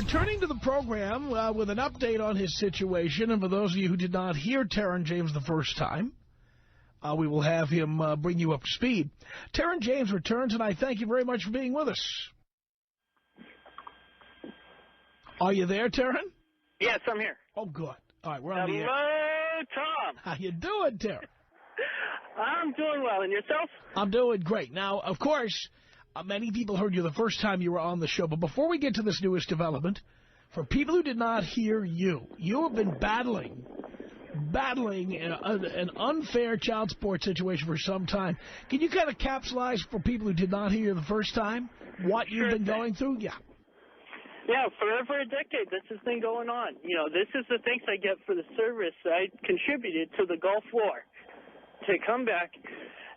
returning to the program with an update on his situation. And for those of you who did not hear Taron James the first time, we will have him bring you up to speed. Taron James returns, and I thank you very much for being with us. Are you there, Taron? Yes, I'm here. Oh, good. All right, we're on the air. Hello, Tom. How you doing, Taron? I'm doing well. And yourself? I'm doing great. Now, of course, many people heard you the first time you were on the show. But before we get to this newest development, for people who did not hear you, you have been battling an unfair child support situation for some time. Can you kind of capsulize for people who did not hear you the first time what you've been going through? Yeah. Yeah, for over a decade, this has been going on. You know, this is the thanks I get for the service I contributed to the Gulf War. To come back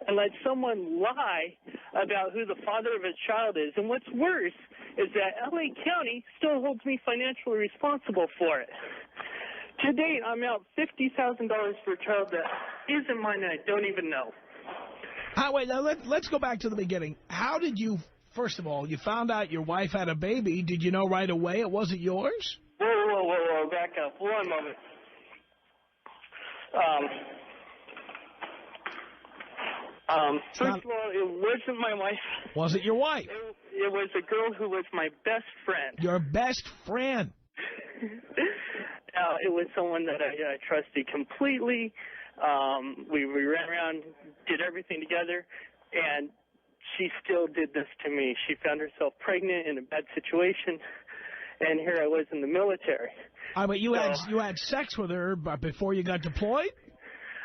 and let someone lie about who the father of a child is. And what's worse is that L.A. County still holds me financially responsible for it. To date, I'm out $50,000 for a child that isn't mine and I don't even know. Wait, now let's go back to the beginning. How did you... First of all, you found out your wife had a baby. Did you know right away it wasn't yours? Whoa. Back up. One moment. First of all, it wasn't my wife. Was it your wife? It was a girl who was my best friend. Your best friend? It was someone that I trusted completely. We ran around, did everything together, and she still did this to me. She found herself pregnant in a bad situation, and here I was in the military. But you had sex with her before you got deployed?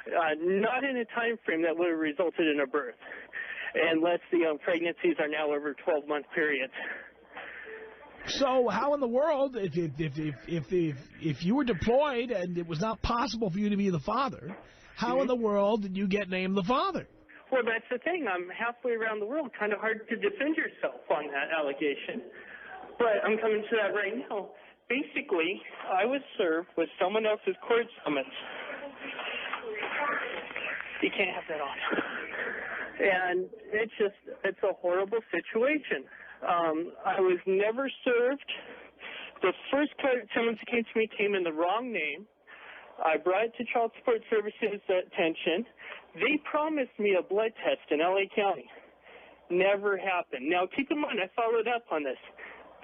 Not in a time frame that would have resulted in a birth, unless the pregnancies are now over 12-month periods. So how in the world, if you were deployed and it was not possible for you to be the father, how in the world did you get named the father? Well, that's the thing. I'm halfway around the world. Kind of hard to defend yourself on that allegation. But I'm coming to that right now. Basically, I was served with someone else's court summons. You can't have that on. And it's a horrible situation. I was never served. The first court summons that came to me came in the wrong name. I brought it to Child Support Services' attention. They promised me a blood test in L.A. County. Never happened. Now, keep in mind, I followed up on this.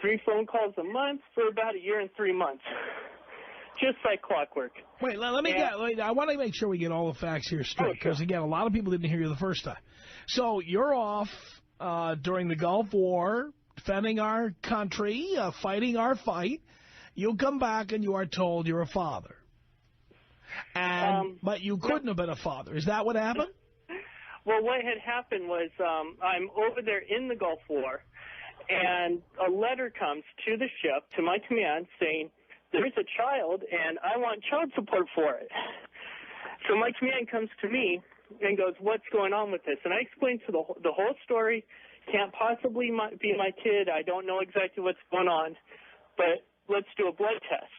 3 phone calls a month for about a year and 3 months. Just like clockwork. Wait, I want to make sure we get all the facts here straight, because, again, a lot of people didn't hear you the first time. So you're off during the Gulf War, defending our country, fighting our fight. You come back and you are told you're a father. But you couldn't have been a father. Is that what happened? Well, what had happened was I'm over there in the Gulf War, and a letter comes to the ship, to my command, saying, there's a child, and I want child support for it. So my command comes to me and goes, what's going on with this? And I explained to the whole story. Can't possibly be my kid. I don't know exactly what's going on, but let's do a blood test.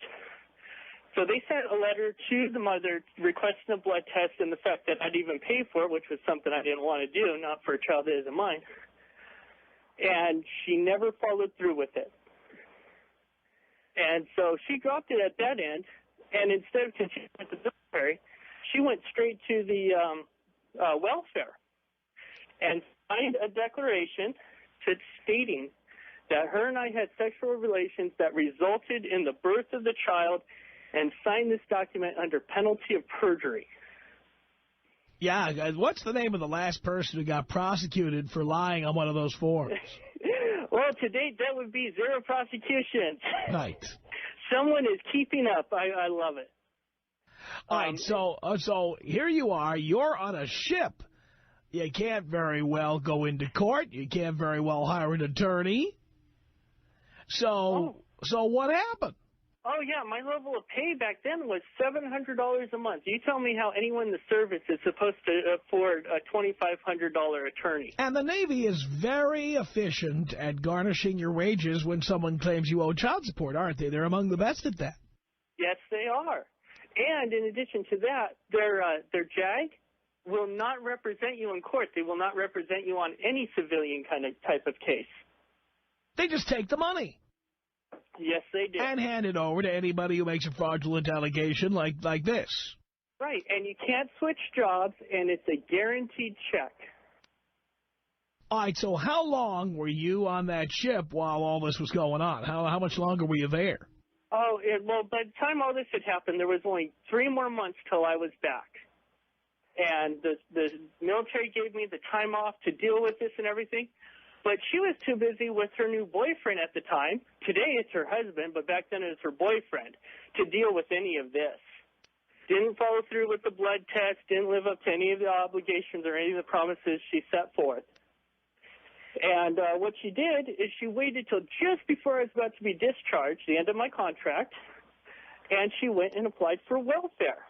So they sent a letter to the mother requesting a blood test and the fact that I'd even pay for it, which was something I didn't want to do, not for a child that isn't mine. And she never followed through with it. And so she dropped it at that end, and instead of continuing with the military, she went straight to the welfare and signed a declaration stating that her and I had sexual relations that resulted in the birth of the child, and signed this document under penalty of perjury. Yeah, what's the name of the last person who got prosecuted for lying on one of those forms? Well, to date, that would be 0 prosecutions. Right. Someone is keeping up. I love it. All right, so here you are. You're on a ship. You can't very well go into court. You can't very well hire an attorney. So what happened? Oh, yeah, my level of pay back then was $700 a month. You tell me how anyone in the service is supposed to afford a $2,500 attorney. And the Navy is very efficient at garnishing your wages when someone claims you owe child support, aren't they? They're among the best at that. Yes, they are. And in addition to that, their JAG will not represent you in court. They will not represent you on any civilian type of case. They just take the money. Yes, they did. And hand it over to anybody who makes a fraudulent allegation like this. Right, and you can't switch jobs, and it's a guaranteed check. All right, so how long were you on that ship while all this was going on? How much longer were you there? Oh, well, by the time all this had happened, there was only 3 more months till I was back. And the military gave me the time off to deal with this and everything. But she was too busy with her new boyfriend at the time. Today it's her husband, but back then it was her boyfriend, to deal with any of this. Didn't follow through with the blood test, didn't live up to any of the obligations or any of the promises she set forth. And what she did is she waited till just before I was about to be discharged, the end of my contract, and she went and applied for welfare,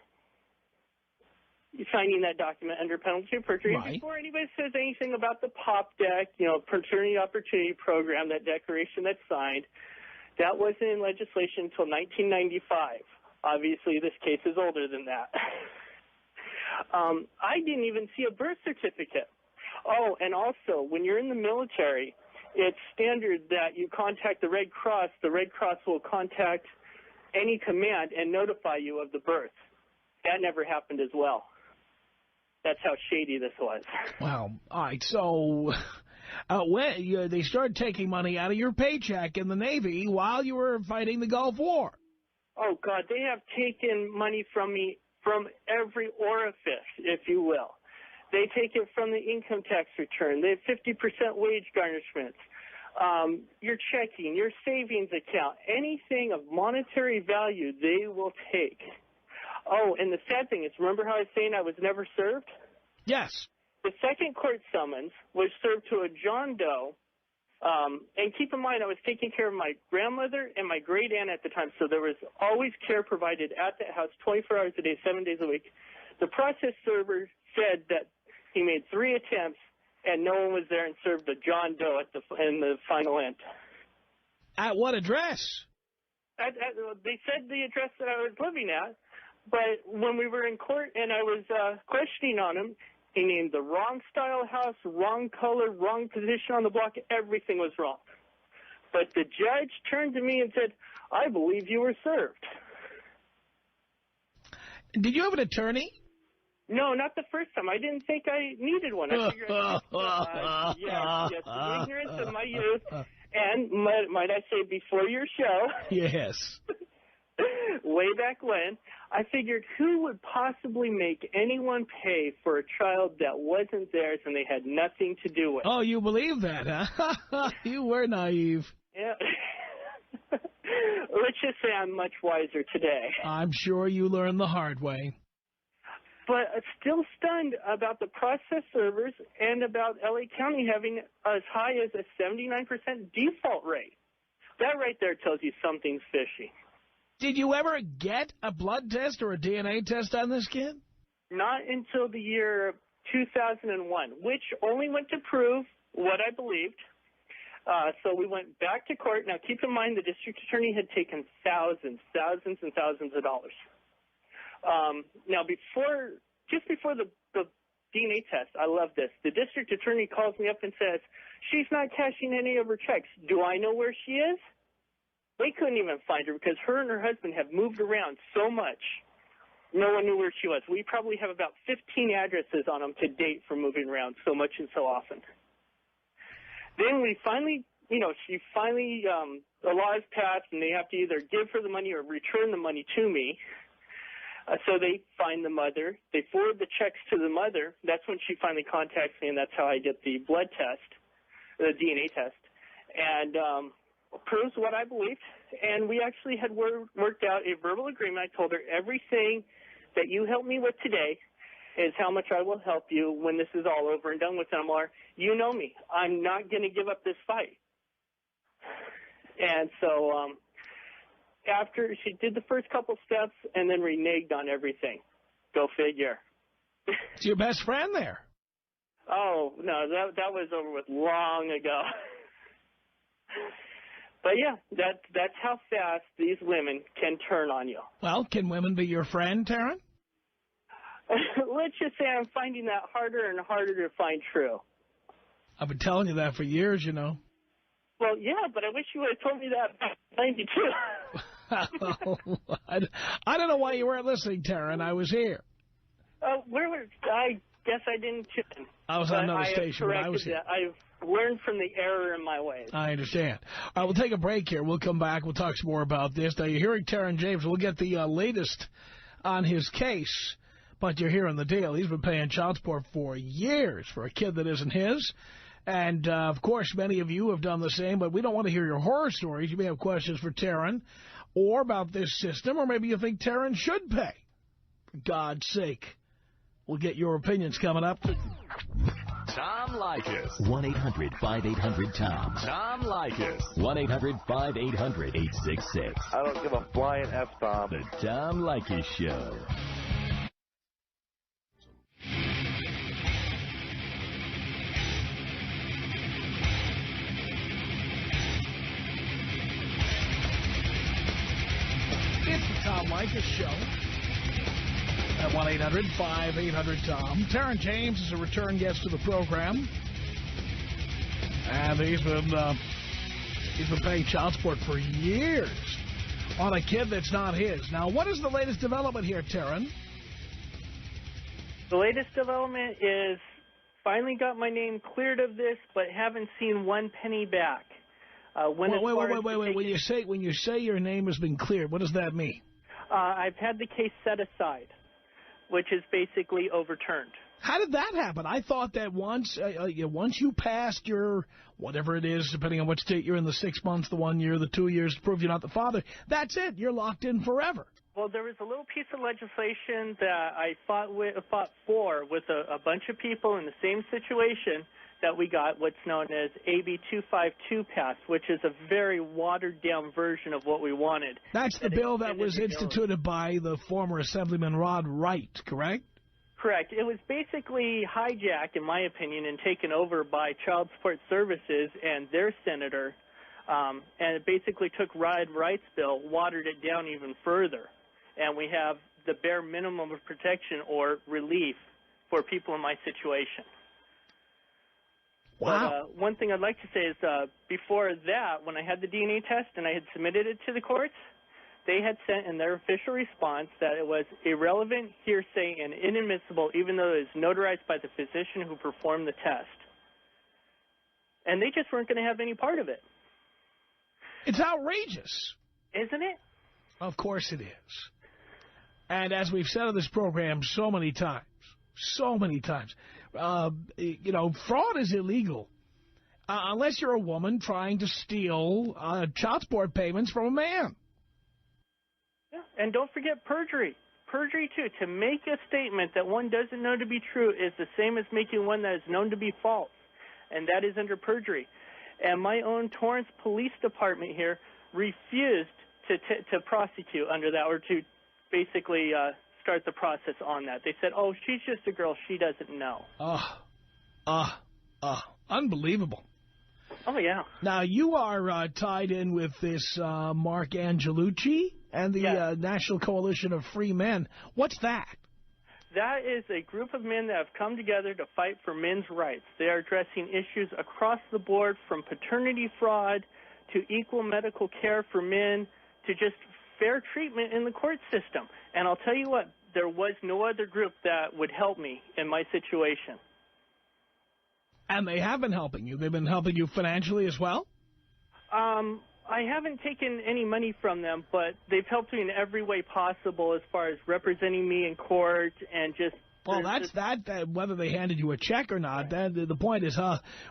signing that document under penalty of perjury. Right. Before anybody says anything about the POP deck, Paternity Opportunity Program, that declaration that's signed, that wasn't in legislation until 1995. Obviously, this case is older than that. I didn't even see a birth certificate. Oh, and also, when you're in the military, it's standard that you contact the Red Cross. The Red Cross will contact any command and notify you of the birth. That never happened as well. That's how shady this was. Wow. All right, so when they started taking money out of your paycheck in the Navy while you were fighting the Gulf War. Oh, God, they have taken money from me from every orifice, if you will. They take it from the income tax return. They have 50% wage garnishments. Your checking, your savings account, anything of monetary value, they will take. Oh, and the sad thing is, remember how I was saying I was never served? Yes. The second court summons was served to a John Doe. And keep in mind, I was taking care of my grandmother and my great aunt at the time, so there was always care provided at that house 24 hours a day, 7 days a week. The process server said that he made 3 attempts, and no one was there and served a John Doe in the final end. At what address? They said the address that I was living at, but when we were in court and I was questioning on him, he named the wrong style house, wrong color, wrong position on the block. Everything was wrong. But the judge turned to me and said, I believe you were served. Did you have an attorney? No, not the first time. I didn't think I needed one. I figured yes, the ignorance of my youth. And might I say before your show? Yes. Way back when, I figured who would possibly make anyone pay for a child that wasn't theirs and they had nothing to do with? Oh, you believe that, huh? You were naive. Yeah. Let's just say I'm much wiser today. I'm sure you learned the hard way. But still stunned about the process servers and about L.A. County having as high as a 79% default rate. That right there tells you something's fishy. Did you ever get a blood test or a DNA test on this kid? Not until the year 2001, which only went to prove what I believed. So we went back to court. Now, keep in mind the district attorney had taken thousands and thousands of dollars. Now, just before the DNA test, I love this. The district attorney calls me up and says, she's not cashing any of her checks. Do I know where she is? They couldn't even find her because her and her husband have moved around so much. No one knew where she was. We probably have about 15 addresses on them to date for moving around so much and so often. Then we finally, the law is passed and they have to either give her the money or return the money to me. So they find the mother. They forward the checks to the mother. That's when she finally contacts me, and that's how I get the blood test, the DNA test, and proves what I believed. And we actually had worked out a verbal agreement. I told her everything that you helped me with today is how much I will help you when this is all over and done with, MR. You know me. I'm not going to give up this fight. And so after she did the first couple steps and then reneged on everything. Go figure. It's your best friend there. Oh, no, that was over with long ago. But, yeah, that's how fast these women can turn on you. Well, can women be your friend, Taryn? Let's just say I'm finding that harder and harder to find true. I've been telling you that for years, you know. Well, yeah, but I wish you would have told me that back in 92. I don't know why you weren't listening, Taryn. I was here. I guess I didn't tune in. I was on another station when I was here. I've learned from the error in my ways. I understand. All right, we'll take a break here. We'll come back. We'll talk some more about this. Now, you're hearing Taryn James. We'll get the latest on his case. But you're hearing the deal. He's been paying child support for years for a kid that isn't his. And, of course, many of you have done the same. But we don't want to hear your horror stories. You may have questions for Taryn or about this system. Or maybe you think Taryn should pay. For God's sake. We'll get your opinions coming up. Tom Leykis. 1-800-5800-TOM. Tom Leykis. 1-800-5800-866. I don't give a flying F, Tom. The Tom Leykis Show. It's the Tom Leykis Show. At 1-800-5800-TOM. Taryn James is a return guest to the program. And he's been paying child support for years on a kid that's not his. Now, what is the latest development here, Taryn? The latest development is finally got my name cleared of this, but haven't seen one penny back. Wait. When you say your name has been cleared, what does that mean? I've had the case set aside, which is basically overturned. How did that happen? I thought that once you passed your, whatever it is, depending on what state you're in, the 6 months, the 1 year, the 2 years to prove you're not the father, that's it. You're locked in forever. Well, there was a little piece of legislation that I fought for with a bunch of people in the same situation that we got what's known as AB 252 passed, which is a very watered-down version of what we wanted. That's the bill that was instituted by the former Assemblyman Rod Wright, correct? Correct. It was basically hijacked, in my opinion, and taken over by Child Support Services and their senator, and it basically took Rod Wright's bill, watered it down even further, and we have the bare minimum of protection or relief for people in my situation. Wow. But one thing I'd like to say is before that, when I had the DNA test and I had submitted it to the courts, they had sent in their official response that it was irrelevant, hearsay, and inadmissible, even though it was notarized by the physician who performed the test. And they just weren't going to have any part of it. It's outrageous. Isn't it? Of course it is. And as we've said on this program so many times, fraud is illegal unless you're a woman trying to steal child support payments from a man. Yeah. And don't forget perjury. Perjury, too. To make a statement that one doesn't know to be true is the same as making one that is known to be false, and that is under perjury. And my own Torrance Police Department here refused to prosecute under that or to basically start the process on that. They said, oh, she's just a girl. She doesn't know. Unbelievable. Oh, yeah. Now, you are tied in with this Mark Angelucci and the National Coalition of Free Men. What's that? That is a group of men that have come together to fight for men's rights. They are addressing issues across the board, from paternity fraud to equal medical care for men to just fair treatment in the court system. And I'll tell you what, there was no other group that would help me in my situation. And they have been helping you. They've been helping you financially as well? I haven't taken any money from them, but they've helped me in every way possible as far as representing me in court and just... Well, that's that whether they handed you a check or not, the point is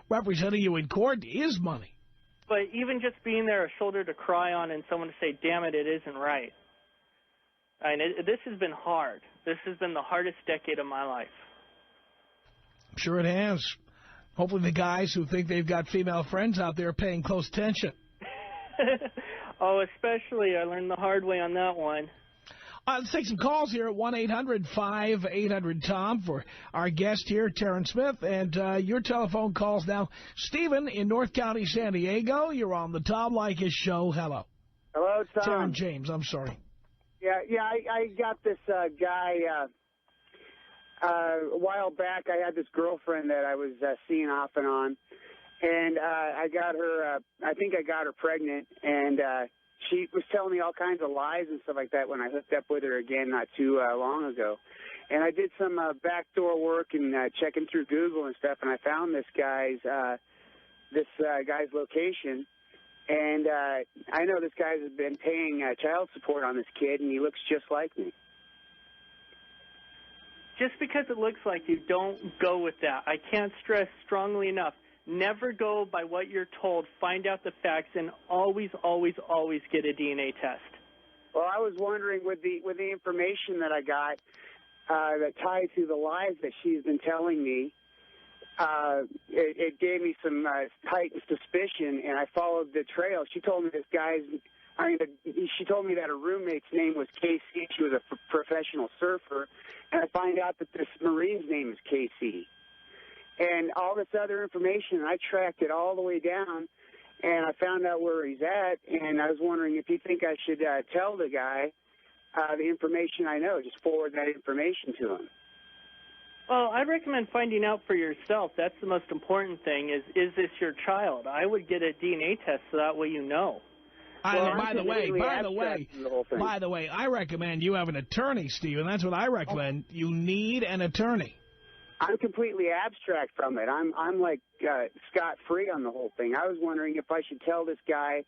representing you in court is money. But even just being there, a shoulder to cry on and someone to say, damn it, it isn't right. I mean, this has been hard. This has been the hardest decade of my life. I'm sure it has. Hopefully the guys who think they've got female friends out there are paying close attention. Oh, especially. I learned the hard way on that one. Let's take some calls here at 1-800-5800-TOM for our guest here, Taryn Smith. And your telephone calls now. Stephen in North County, San Diego. You're on the Tom Leykis Show. Hello. Hello, Tom. Taryn James, I'm sorry. Yeah, I got this guy a while back. I had this girlfriend that I was seeing off and on. And I got her, I think I got her pregnant, and she was telling me all kinds of lies and stuff like that when I hooked up with her again not too long ago. And I did some backdoor work and checking through Google and stuff, and I found this guy's location. And I know this guy's been paying child support on this kid, and he looks just like me. Just because it looks like you, don't go with that. I can't stress strongly enough. Never go by what you're told. Find out the facts, and always, always, always get a DNA test. Well, I was wondering, with the information that I got that tied to the lies that she's been telling me, it gave me some heightened suspicion, and I followed the trail. She told me she told me that her roommate's name was KC. She was a professional surfer, and I find out that this Marine's name is KC. And all this other information, I tracked it all the way down, and I found out where he's at, and I was wondering if you think I should tell the guy the information I know, just forward that information to him. Well, I'd recommend finding out for yourself. That's the most important thing, is this your child? I would get a DNA test so that way you know. By the way, I recommend you have an attorney, Stephen. That's what I recommend. You need an attorney. I'm completely abstract from it. I'm like scot-free on the whole thing. I was wondering if I should tell this guy,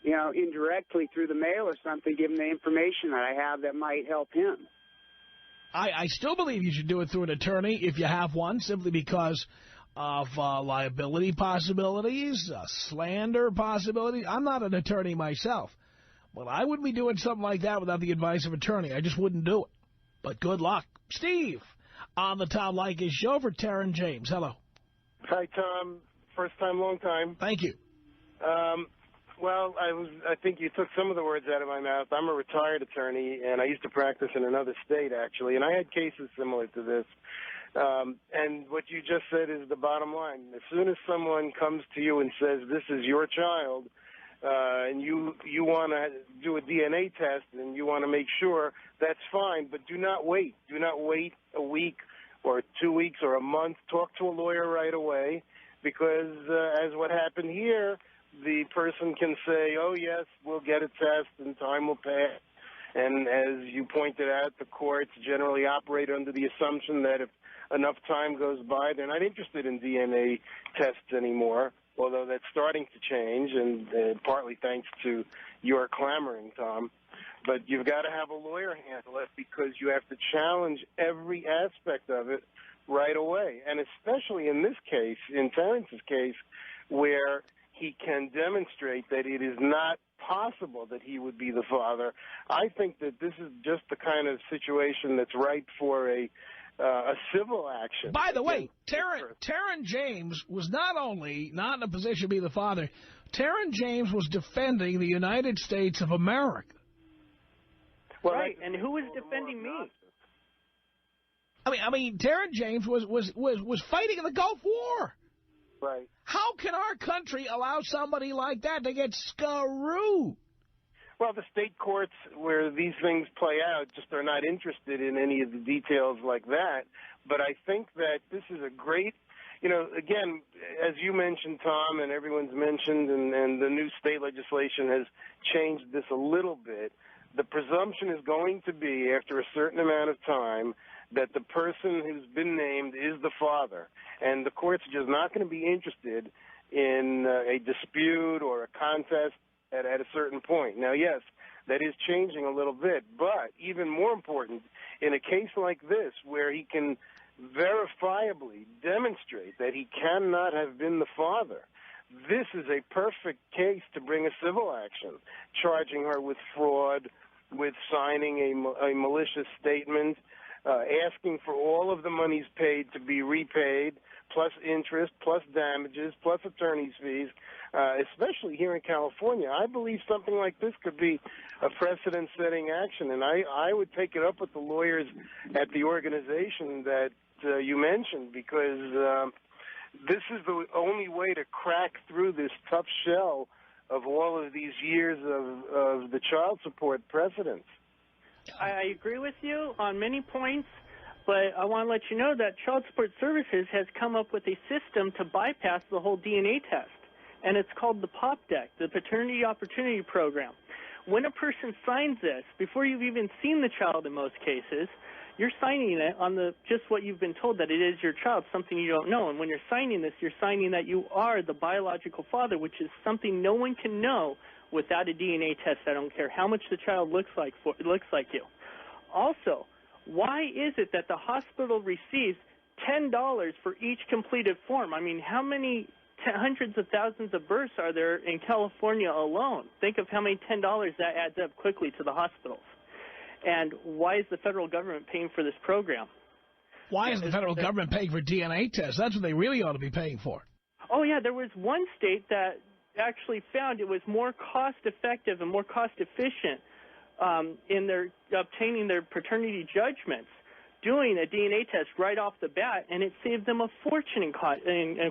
indirectly through the mail or something, give him the information that I have that might help him. I still believe you should do it through an attorney if you have one, simply because of liability possibilities, slander possibilities. I'm not an attorney myself, but I wouldn't be doing something like that without the advice of an attorney. I just wouldn't do it. But good luck. Steve, on the Tom Leykis Show for Taryn James. Hello. Hi, Tom. First time, long time. Thank you. Well, I think you took some of the words out of my mouth. I'm a retired attorney, and I used to practice in another state, actually, and I had cases similar to this. And what you just said is the bottom line. As soon as someone comes to you and says, this is your child, and you want to do a DNA test and you want to make sure, that's fine, but do not wait. Do not wait a week or 2 weeks or a month. Talk to a lawyer right away, because as what happened here, the person can say, oh, yes, we'll get a test and time will pass. And as you pointed out, the courts generally operate under the assumption that if enough time goes by, they're not interested in DNA tests anymore, although that's starting to change, and partly thanks to your clamoring, Tom. But you've got to have a lawyer handle it, because you have to challenge every aspect of it right away. And especially in this case, in Terrence's case, where he can demonstrate that it is not possible that he would be the father, I think that this is just the kind of situation that's ripe for a civil action. By the way, Taryn James was not only not in a position to be the father, Taryn James was defending the United States of America. Well, right, and who was defending me? I mean, Taryn James was fighting in the Gulf War. Right. How can our country allow somebody like that to get screwed? Well, the state courts where these things play out just are not interested in any of the details like that. But I think that this is a great, again, as you mentioned, Tom, and everyone's mentioned, and the new state legislation has changed this a little bit. The presumption is going to be, after a certain amount of time, that the person who's been named is the father. And the courts are just not going to be interested in a dispute or a contest at a certain point. Now, yes, that is changing a little bit, but even more important, in a case like this where he can verifiably demonstrate that he cannot have been the father, this is a perfect case to bring a civil action, charging her with fraud, with signing a malicious statement, asking for all of the monies paid to be repaid, plus interest, plus damages, plus attorney's fees, especially here in California. I believe something like this could be a precedent-setting action, and I would take it up with the lawyers at the organization that you mentioned, because this is the only way to crack through this tough shell of all of these years of the child support precedents. I agree with you on many points. But I want to let you know that Child Support Services has come up with a system to bypass the whole DNA test, and it's called the POPDEC, the Paternity Opportunity Program. When a person signs this, before you've even seen the child in most cases, you're signing it on just what you've been told, that it is your child, something you don't know. And when you're signing this, you're signing that you are the biological father, which is something no one can know without a DNA test. I don't care how much the child looks like you. Also, why is it that the hospital receives $10 for each completed form? I mean, how many hundreds of thousands of births are there in California alone? Think of how many $10 that adds up quickly to the hospitals. And why is the federal government paying for this program? Why is the federal government paying for DNA tests? That's what they really ought to be paying for. Oh, yeah, there was one state that actually found it was more cost-effective and more cost-efficient in their obtaining their paternity judgments, doing a DNA test right off the bat, and it saved them a fortune in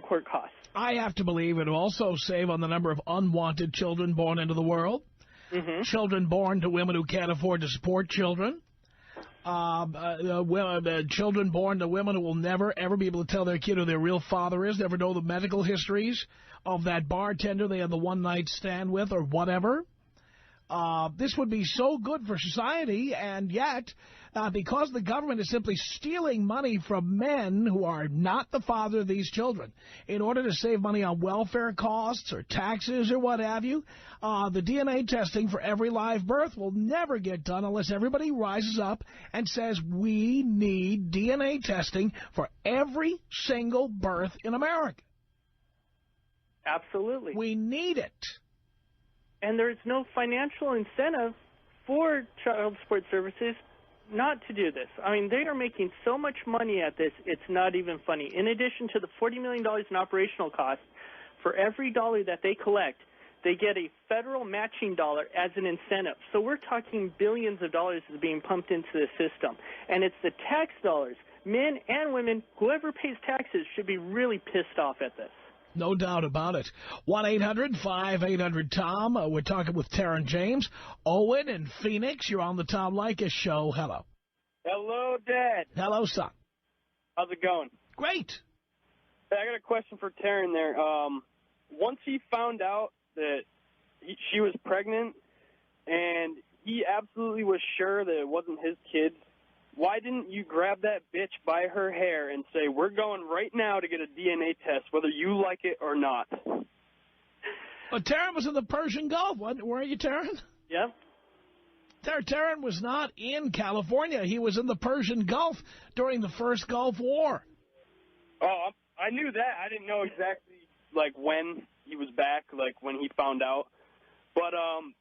court costs. I have to believe it will also save on the number of unwanted children born into the world. Mm-hmm. Children born to women who can't afford to support children. Children born to women who will never, ever be able to tell their kid who their real father is, never know the medical histories of that bartender they had the one-night stand with or whatever. This would be so good for society, and yet, because the government is simply stealing money from men who are not the father of these children, in order to save money on welfare costs or taxes or what have you, the DNA testing for every live birth will never get done unless everybody rises up and says, we need DNA testing for every single birth in America. Absolutely. We need it. And there's no financial incentive for Child Support Services not to do this. I mean, they are making so much money at this, it's not even funny. In addition to the $40 million in operational costs, for every dollar that they collect, they get a federal matching dollar as an incentive. So we're talking billions of dollars is being pumped into the system. And it's the tax dollars. Men and women, whoever pays taxes, should be really pissed off at this. No doubt about it. 1-800-5800-TOM. We're talking with Taryn James. Owen in Phoenix, you're on the Tom Leykis Show. Hello. Hello, Dad. Hello, son. How's it going? Great. Hey, I got a question for Taryn there. Once he found out that she was pregnant and he absolutely was sure that it wasn't his kid, why didn't you grab that bitch by her hair and say, we're going right now to get a DNA test, whether you like it or not? Well, Taryn was in the Persian Gulf. Weren't you, Taryn? Yeah. Taryn was not in California. He was in the Persian Gulf during the first Gulf War. Oh, I knew that. I didn't know exactly, like, when he was back, like, when he found out. But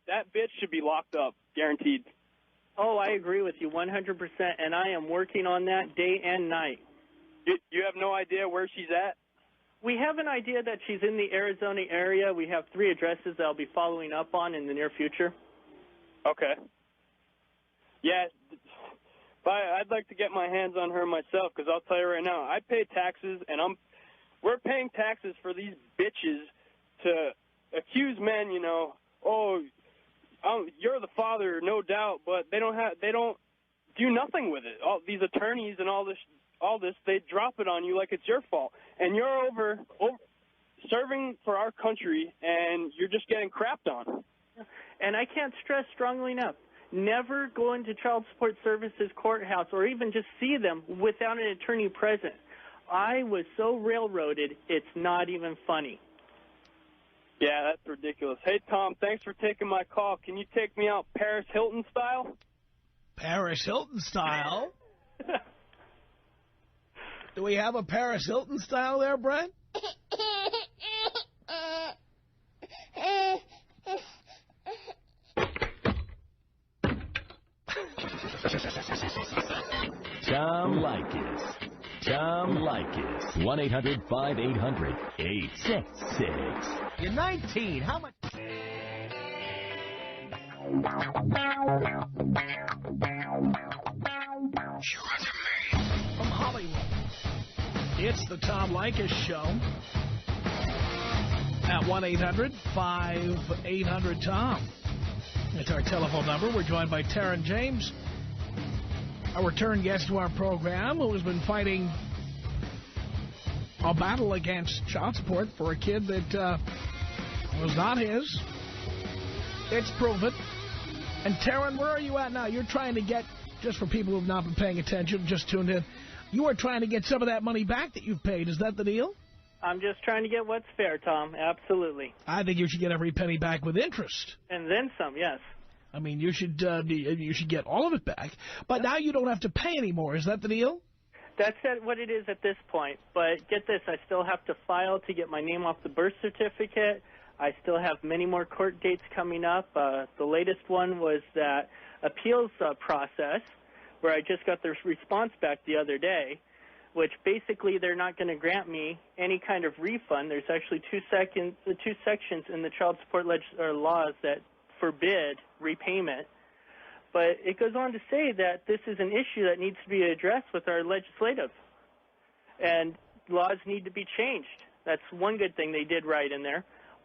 that bitch should be locked up, guaranteed. Oh, I agree with you 100%, and I am working on that day and night. You have no idea where she's at? We have an idea that she's in the Arizona area. We have 3 addresses that I'll be following up on in the near future. Okay. Yeah, I'd like to get my hands on her myself, because I'll tell you right now, I pay taxes, and we're paying taxes for these bitches to accuse men, you know, you're the father, no doubt, but they don't do nothing with it. All these attorneys and all this, they drop it on you like it's your fault. And you're over serving for our country, and you're just getting crapped on. And I can't stress strongly enough, never go into Child Support Services courthouse or even just see them without an attorney present. I was so railroaded, it's not even funny. Yeah, that's ridiculous. Hey, Tom, thanks for taking my call. Can you take me out Paris Hilton style? Paris Hilton style? Do we have a Paris Hilton style there, Brent? Tom Leykis. Tom Leykis. 1-800-5800-866. You're 19. How much? From Hollywood, it's the Tom Leykis Show at 1-800-5800-TOM. It's our telephone number. We're joined by Taryn James. a return guest to our program who has been fighting a battle against child support for a kid that was not his. It's proven. And, Taryn, where are you at now? You're trying to get, just for people who have not been paying attention, just tuned in, you are trying to get some of that money back that you've paid. Is that the deal? I'm just trying to get what's fair, Tom. Absolutely. I think you should get every penny back with interest. And then some, yes. I mean, you should get all of it back. But now you don't have to pay anymore. Is that the deal? That's what it is at this point. But get this, I still have to file to get my name off the birth certificate. I still have many more court dates coming up. The latest one was that appeals process, where I just got the response back the other day, which basically they're not going to grant me any kind of refund. There's actually two sections in the child support laws that forbid repayment. But it goes on to say that this is an issue that needs to be addressed with our legislative. And laws need to be changed. That's one good thing they did right in there.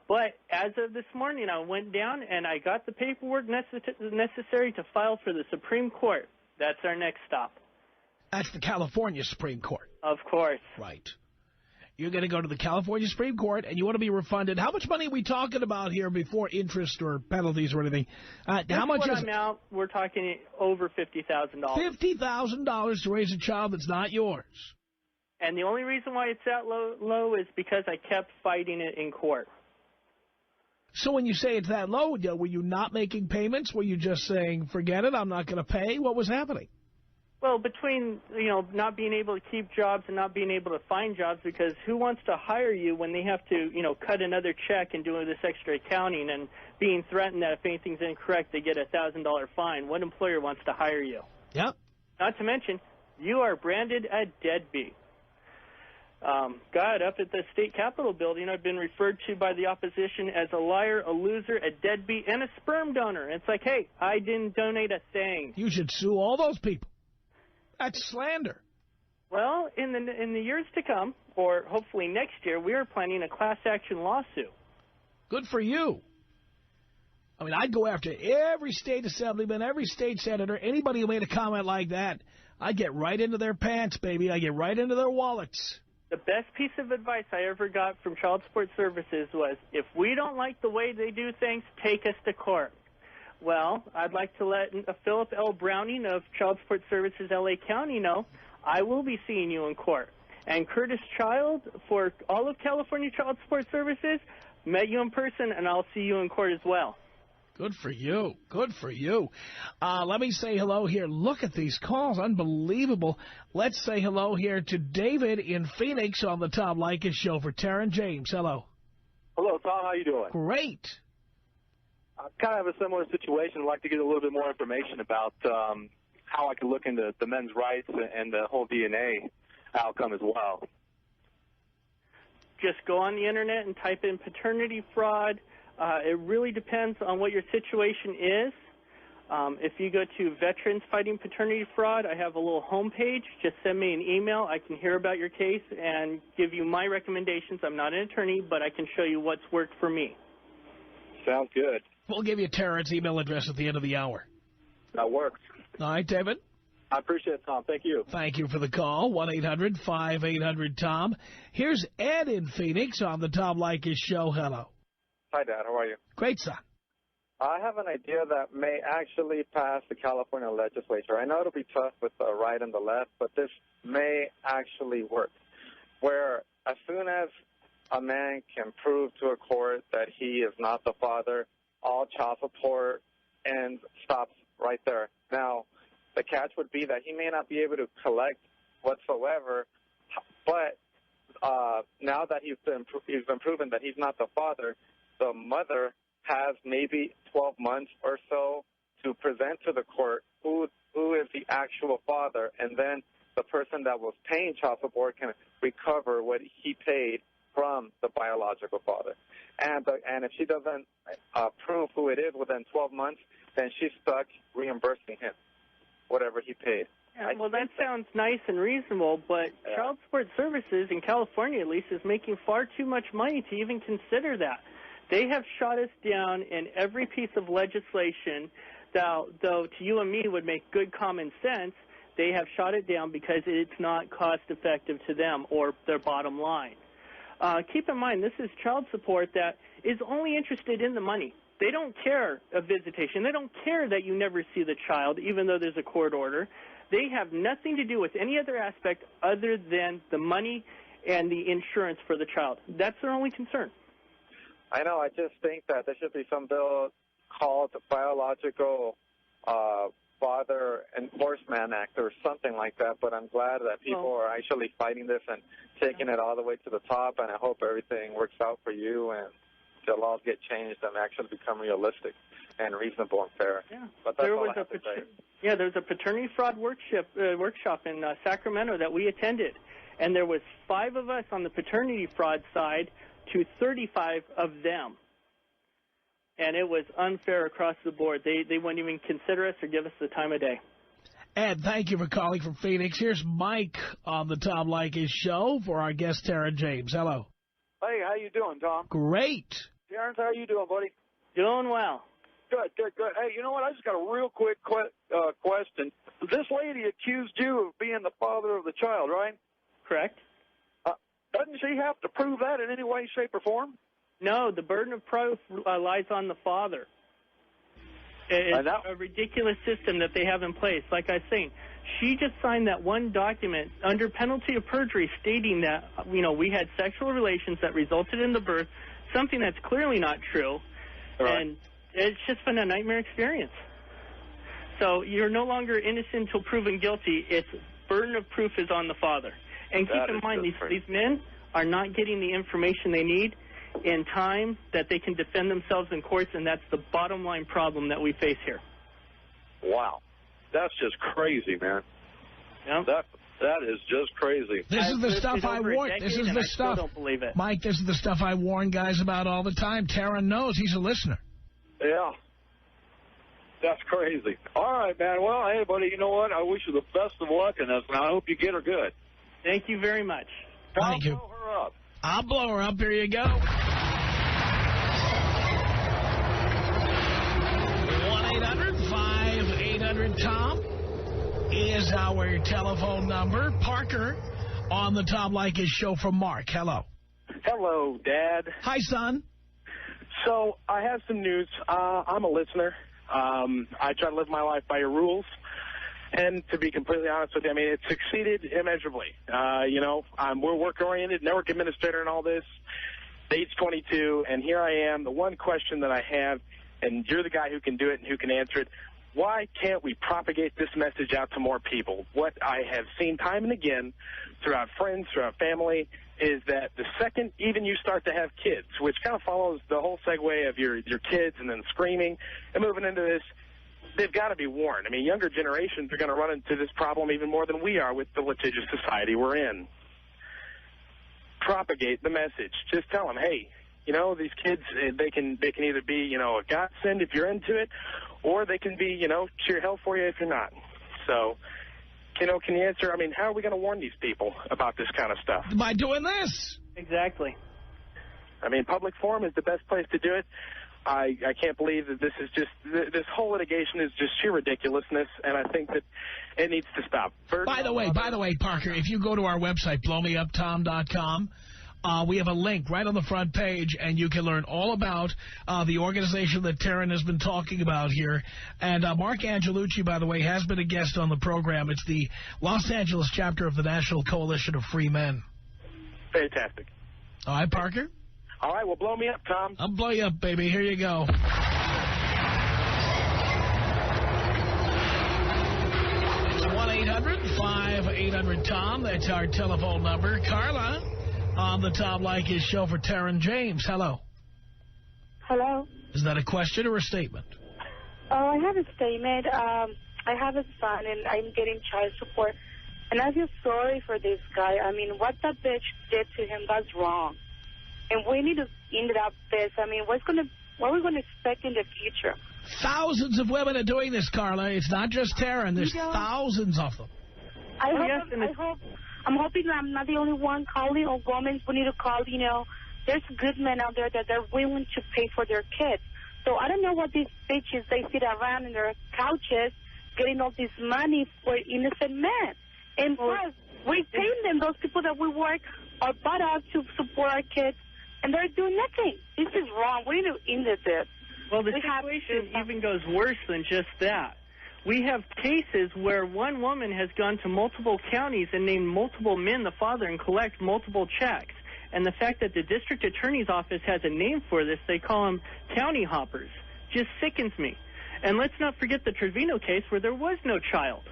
But as of this morning, I went down and I got the paperwork necessary to file for the Supreme Court. That's our next stop. That's the California Supreme Court. Of course. Right. You're going to go to the California Supreme Court, and you want to be refunded. How much money are we talking about here before interest or penalties or anything? How much is it? Out, we're talking over $50,000. $50,000 to raise a child that's not yours. And the only reason why it's that low is because I kept fighting it in court. So when you say it's that low, were you not making payments? Were you just saying, forget it, I'm not going to pay? What was happening? Well, between, not being able to keep jobs and not being able to find jobs, because who wants to hire you when they have to, cut another check and do this extra accounting and being threatened that if anything's incorrect, they get a $1,000 fine? What employer wants to hire you? Yep. Not to mention, you are branded a deadbeat. God, up at the state capitol building, I've been referred to by the opposition as a liar, a loser, a deadbeat, and a sperm donor. It's like, hey, I didn't donate a thing. You should sue all those people. That's slander. Well, in the years to come, or hopefully next year, we are planning a class action lawsuit. Good for you. I mean, I'd go after every state assemblyman, every state senator, anybody who made a comment like that. I'd get right into their pants, baby. I'd get right into their wallets. The best piece of advice I ever got from Child Support Services was, if we don't like the way they do things, take us to court. Well, I'd like to let Philip L. Browning of Child Support Services, L.A. County, know I will be seeing you in court. And Curtis Child, for all of California Child Support Services, met you in person, and I'll see you in court as well. Good for you. Good for you. Let me say hello here. Look at these calls. Unbelievable. Let's say hello here to David in Phoenix on the Tom Leykis Show for Taryn James. Hello. Hello, Tom. How you doing? Great. I kind of have a similar situation. I'd like to get a little bit more information about how I can look into the men's rights and the whole DNA outcome as well. Just go on the Internet and type in paternity fraud. It really depends on what your situation is. If you go to Veterans Fighting Paternity Fraud, I have a little homepage. Just send me an email. I can hear about your case and give you my recommendations. I'm not an attorney, but I can show you what's worked for me. Sounds good. We'll give you Taryn's email address at the end of the hour. That works. All right, David? I appreciate it, Tom. Thank you. Thank you for the call. 1-800-5800-TOM. Here's Ed in Phoenix on the Tom Leykis Show. Hello. Hi, Dad. How are you? Great, son. I have an idea that may actually pass the California legislature. I know it'll be tough with the right and the left, but this may actually work. Where as soon as a man can prove to a court that he is not the father, all child support and stops right there. Now, the catch would be that he may not be able to collect whatsoever, but now that he's been proven that he's not the father, the mother has maybe 12 months or so to present to the court who is the actual father, and then the person that was paying child support can recover what he paid from the biological father. And if she doesn't prove who it is within 12 months, then she's stuck reimbursing him whatever he paid. Yeah, well, that sounds nice and reasonable, but Child Support Services, in California at least, is making far too much money to even consider that. They have shot us down in every piece of legislation that, though to you and me would make good common sense, They have shot it down because it's not cost-effective to them or their bottom line. Keep in mind, this is child support that is only interested in the money. They don't care of visitation. They don't care that you never see the child, even though there's a court order. They have nothing to do with any other aspect other than the money and the insurance for the child. That's their only concern. I know. I just think that there should be some bill called the Biological Father Enforcement Act or something like that, but I'm glad that people are actually fighting this and taking it all the way to the top, and I hope everything works out for you and the laws get changed and actually become realistic and reasonable and fair. Yeah. But that's all I have to say. Yeah, there's a paternity fraud workshop in Sacramento that we attended, and there was 5 of us on the paternity fraud side to 35 of them. And it was unfair across the board. They wouldn't even consider us or give us the time of day. Ed, thank you for calling from Phoenix. Here's Mike on the Tom Leykis Show for our guest, Tara James. Hello. Hey, how you doing, Tom? Great. Terrence, how you doing, buddy? Doing well. Good. Hey, you know what? I just got a real quick question. This lady accused you of being the father of the child, right? Correct. Doesn't she have to prove that in any way, shape, or form? No, the burden of proof lies on the father. It's a ridiculous system that they have in place. Like I was saying, she just signed that one document under penalty of perjury stating that, we had sexual relations that resulted in the birth, something that's clearly not true. Right. And it's just been a nightmare experience. So you're no longer innocent until proven guilty. It's burden of proof is on the father. And keep in mind, these men are not getting the information they need in time that they can defend themselves in courts, and that's the bottom line problem that we face here. Wow. That's just crazy, man. Yeah. That is just crazy. This is the stuff I warn. This is the stuff. I still don't believe it. Mike, this is the stuff I warn guys about all the time. Tara knows. He's a listener. Yeah. That's crazy. All right, man. Well, hey, buddy, you know what? I wish you the best of luck in this, and I hope you get her good. Thank you very much. Thank you. Blow her up. I'll blow her up. Here you go. 1-800-5800-TOM is our telephone number. Parker on the Tom Leykis Show from Mark. Hello. Hello, Dad. Hi, son. So I have some news. I'm a listener. I try to live my life by your rules. And to be completely honest with you, I mean, it succeeded immeasurably. We're work-oriented, network administrator and all this, age 22, and here I am. The one question that I have, and you're the guy who can do it and who can answer it, why can't we propagate this message out to more people? What I have seen time and again throughout friends, throughout family, is that the second even you start to have kids, which kind of follows the whole segue of your kids and then screaming and moving into this, they've got to be warned. I mean, younger generations are going to run into this problem even more than we are with the litigious society we're in. Propagate the message. Just tell them, hey, these kids, they can either be, a godsend if you're into it, or they can be, sheer hell for you if you're not. So, can you answer, I mean, how are we going to warn these people about this kind of stuff? By doing this. Exactly. I mean, public forum is the best place to do it. I can't believe that this is just, this whole litigation is just sheer ridiculousness, and I think that it needs to stop. By the way, Parker, if you go to our website, blowmeuptom.com, we have a link right on the front page, and you can learn all about the organization that Taryn has been talking about here. And Mark Angelucci, by the way, has been a guest on the program. It's the Los Angeles chapter of the National Coalition of Free Men. Fantastic. All right, Parker? All right, well, blow me up, Tom. I'll blow you up, baby. Here you go. It's 1-800-5800-TOM. That's our telephone number. Carla on the Tom Leykis Show for Taryn James. Hello. Hello. Is that a question or a statement? Oh, I have a statement. I have a son, and I'm getting child support. And I feel sorry for this guy. I mean, what that bitch did to him, that's wrong. And we need to end up this. I mean, what are we going to expect in the future? Thousands of women are doing this, Carla. It's not just Taryn. There's thousands of them. I'm hoping I'm not the only one calling, or women who need to call, There's good men out there that they're willing to pay for their kids. So I don't know what these bitches, they sit around in their couches getting all this money for innocent men. And plus, we pay them, those people that we work our butt out to support our kids, and they're doing nothing. This is wrong. We need to end this. Well, the situation even goes worse than just that. We have cases where one woman has gone to multiple counties and named multiple men the father and collect multiple checks. And the fact that the district attorney's office has a name for this, they call them county hoppers, just sickens me. And let's not forget the Trevino case where there was no child.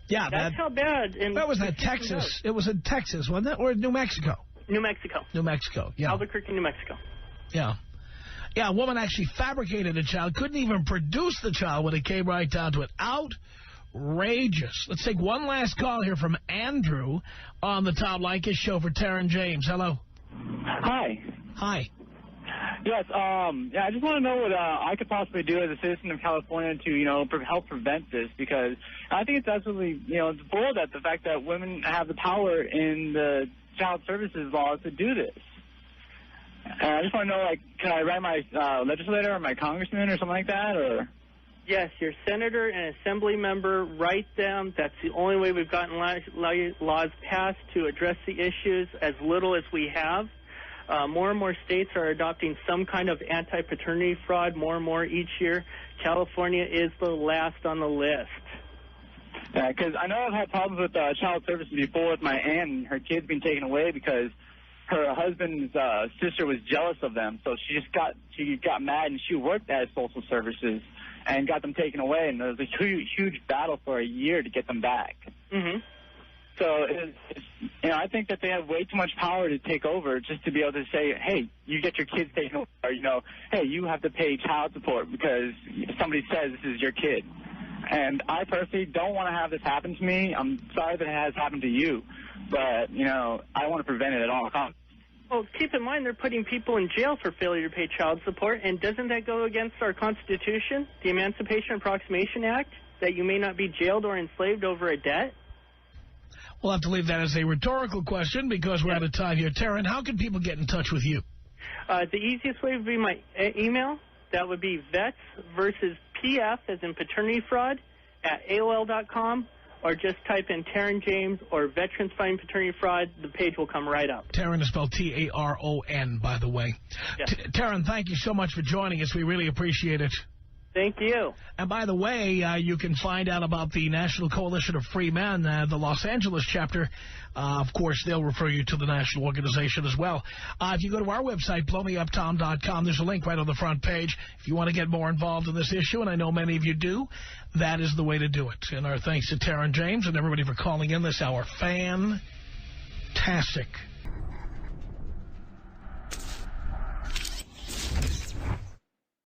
Yeah, that's how bad. That was in Texas. It was in Texas, wasn't it? Or New Mexico? New Mexico. New Mexico, yeah. Albuquerque, New Mexico. Yeah. Yeah, a woman actually fabricated a child, couldn't even produce the child when it came right down to it. Outrageous. Let's take one last call here from Andrew on the Tom Leykis Show for Tara and James. Hello. Hi. Hi. Yes, yeah, I just want to know what I could possibly do as a citizen of California to, help prevent this, because I think it's absolutely, it's bull that the fact that women have the power in the child services laws to do this. And I just want to know, can I write my legislator or my congressman or something like that, or? Yes, your senator and assembly member, write them. That's the only way we've gotten laws passed to address the issues, as little as we have. More and more states are adopting some kind of anti-paternity fraud more and more each year. California is the last on the list. Yeah, because I know I've had problems with child services before with my aunt and her kids being taken away because her husband's sister was jealous of them. So she got mad, and she worked at social services and got them taken away. And there was a huge battle for a year to get them back. Mm-hmm. So, I think that they have way too much power to take over just to be able to say, hey, you get your kids taken over, or, hey, you have to pay child support because somebody says this is your kid. And I personally don't want to have this happen to me. I'm sorry that it has happened to you, but, I want to prevent it at all costs. Well, keep in mind they're putting people in jail for failure to pay child support, and doesn't that go against our Constitution, the Emancipation and Proclamation Act, that you may not be jailed or enslaved over a debt? We'll have to leave that as a rhetorical question because we're out of time here. Taryn, how can people get in touch with you? The easiest way would be my email. That would be vets versus PF, as in paternity fraud, at AOL.com, or just type in Taryn James or Veterans Fighting Paternity Fraud. The page will come right up. Taryn is spelled T-A-R-O-N, by the way. Yes. Taryn, thank you so much for joining us. We really appreciate it. Thank you. And by the way, you can find out about the National Coalition of Free Men, the Los Angeles chapter. Of course, they'll refer you to the national organization as well. If you go to our website, blowmeuptom.com, there's a link right on the front page. If you want to get more involved in this issue, and I know many of you do, that is the way to do it. And our thanks to Tara and James and everybody for calling in this hour. Fantastic.